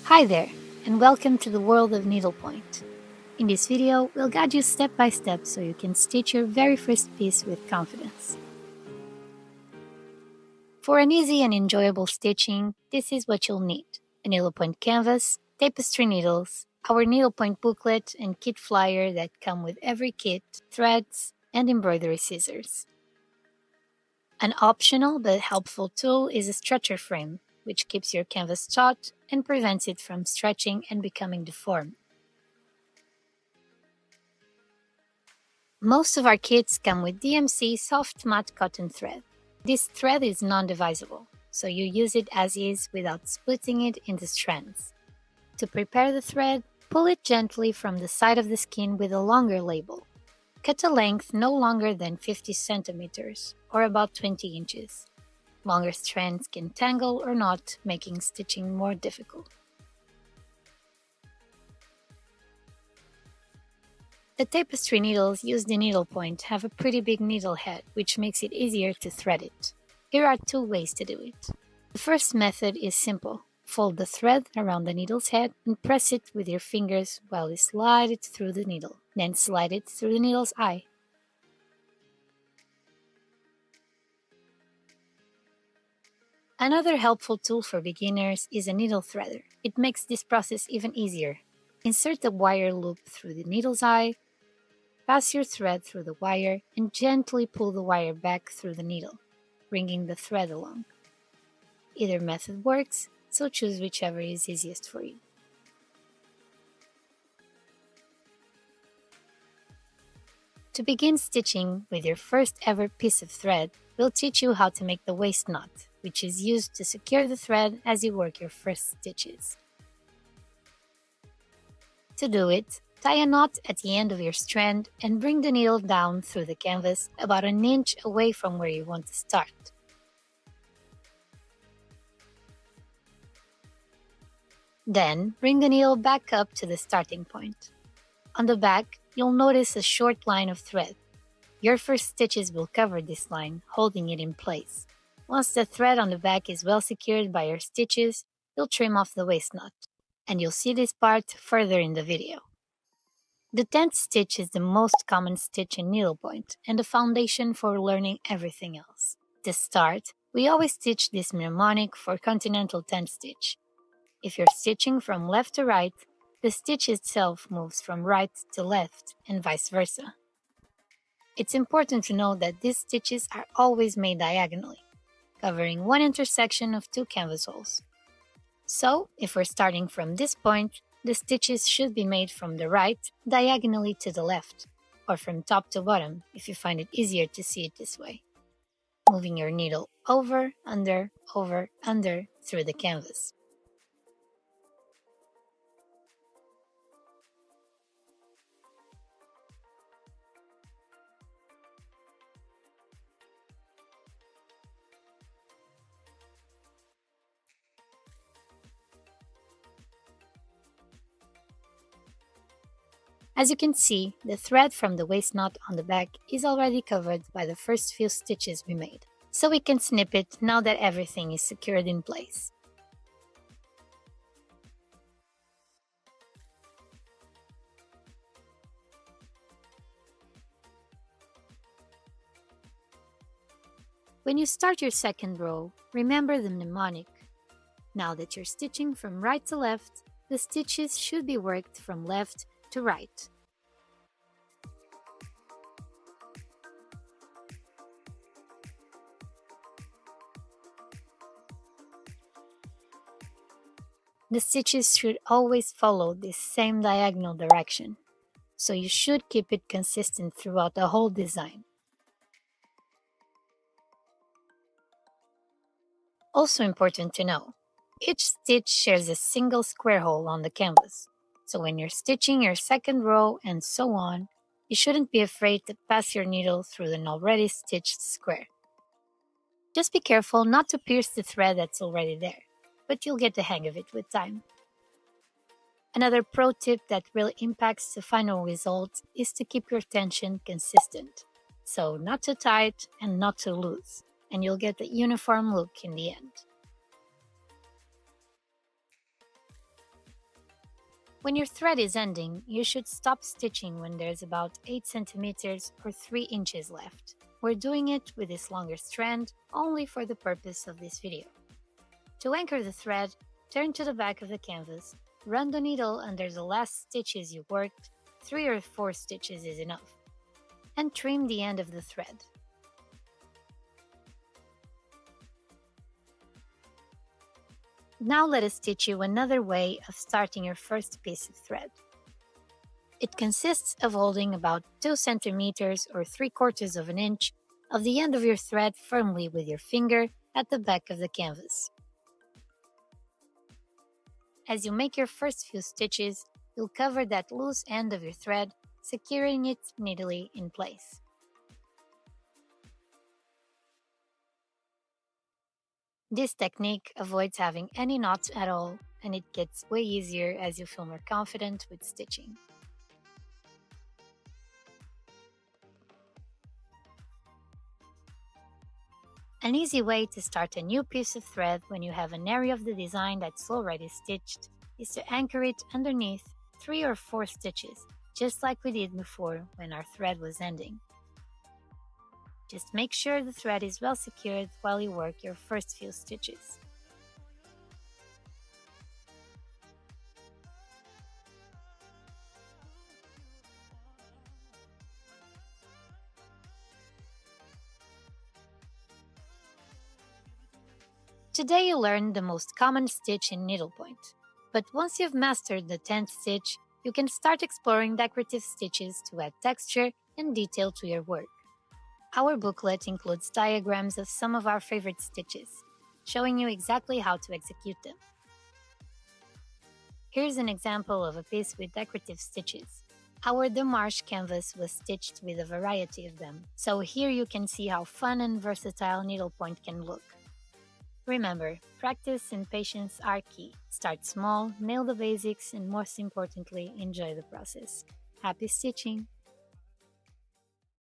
Hi there, and welcome to the world of needlepoint. In this video, we'll guide you step by step so you can stitch your very first piece with confidence. For an easy and enjoyable stitching, this is what you'll need: a needlepoint canvas, tapestry needles, our needlepoint booklet and kit flyer that come with every kit, threads, and embroidery scissors. An optional but helpful tool is a stretcher frame, which keeps your canvas taut and prevents it from stretching and becoming deformed. Most of our kits come with DMC soft matte cotton thread. This thread is non-divisible, so you use it as is without splitting it into strands. To prepare the thread, pull it gently from the side of the skein with a longer label. Cut a length no longer than 50 centimeters, or about 20 inches. Longer strands can tangle or knot, making stitching more difficult. The tapestry needles used in needlepoint have a pretty big needle head, which makes it easier to thread it. Here are two ways to do it. The first method is simple. Fold the thread around the needle's head and press it with your fingers while you slide it through the needle. Then slide it through the needle's eye. Another helpful tool for beginners is a needle threader. It makes this process even easier. Insert the wire loop through the needle's eye, pass your thread through the wire, and gently pull the wire back through the needle, bringing the thread along. Either method works, so choose whichever is easiest for you. To begin stitching with your first ever piece of thread, we'll teach you how to make the waist knot, which is used to secure the thread as you work your first stitches. To do it, tie a knot at the end of your strand and bring the needle down through the canvas about an inch away from where you want to start. Then, bring the needle back up to the starting point. On the back, you'll notice a short line of thread. Your first stitches will cover this line, holding it in place. Once the thread on the back is well secured by your stitches, you'll trim off the waist knot, and you'll see this part further in the video. The 10th stitch is the most common stitch in needlepoint and the foundation for learning everything else. To start, we always stitch this mnemonic for Continental 10th stitch. If you're stitching from left to right, the stitch itself moves from right to left and vice versa. It's important to know that these stitches are always made diagonally, covering one intersection of two canvas holes. So, if we're starting from this point, the stitches should be made from the right diagonally to the left, or from top to bottom if you find it easier to see it this way, moving your needle over, under through the canvas. As you can see, the thread from the waist knot on the back is already covered by the first few stitches we made, so we can snip it now that everything is secured in place. When you start your second row, remember the mnemonic. Now that you're stitching from right to left, the stitches should be worked from left to right. The stitches should always follow this same diagonal direction, so you should keep it consistent throughout the whole design. Also important to know, each stitch shares a single square hole on the canvas, so when you're stitching your second row and so on, you shouldn't be afraid to pass your needle through an already stitched square. Just be careful not to pierce the thread that's already there, but you'll get the hang of it with time. Another pro tip that really impacts the final result is to keep your tension consistent, so not too tight and not too loose, and you'll get a uniform look in the end. When your thread is ending, you should stop stitching when there's about 8 centimeters or 3 inches left. We're doing it with this longer strand only for the purpose of this video. To anchor the thread, turn to the back of the canvas, run the needle under the last stitches you worked, 3 or 4 stitches is enough, and trim the end of the thread. Now let us teach you another way of starting your first piece of thread. It consists of holding about 2 centimeters or 3/4 of an inch of the end of your thread firmly with your finger at the back of the canvas. As you make your first few stitches, you'll cover that loose end of your thread, securing it neatly in place. This technique avoids having any knots at all, and it gets way easier as you feel more confident with stitching. An easy way to start a new piece of thread when you have an area of the design that's already stitched is to anchor it underneath 3 or 4 stitches, just like we did before when our thread was ending. Just make sure the thread is well secured while you work your first few stitches. Today you learned the most common stitch in needlepoint, but once you've mastered the 10th stitch, you can start exploring decorative stitches to add texture and detail to your work. Our booklet includes diagrams of some of our favorite stitches, showing you exactly how to execute them. Here's an example of a piece with decorative stitches. Our Demarche canvas was stitched with a variety of them, so here you can see how fun and versatile needlepoint can look. Remember, practice and patience are key. Start small, nail the basics, and most importantly, enjoy the process. Happy stitching!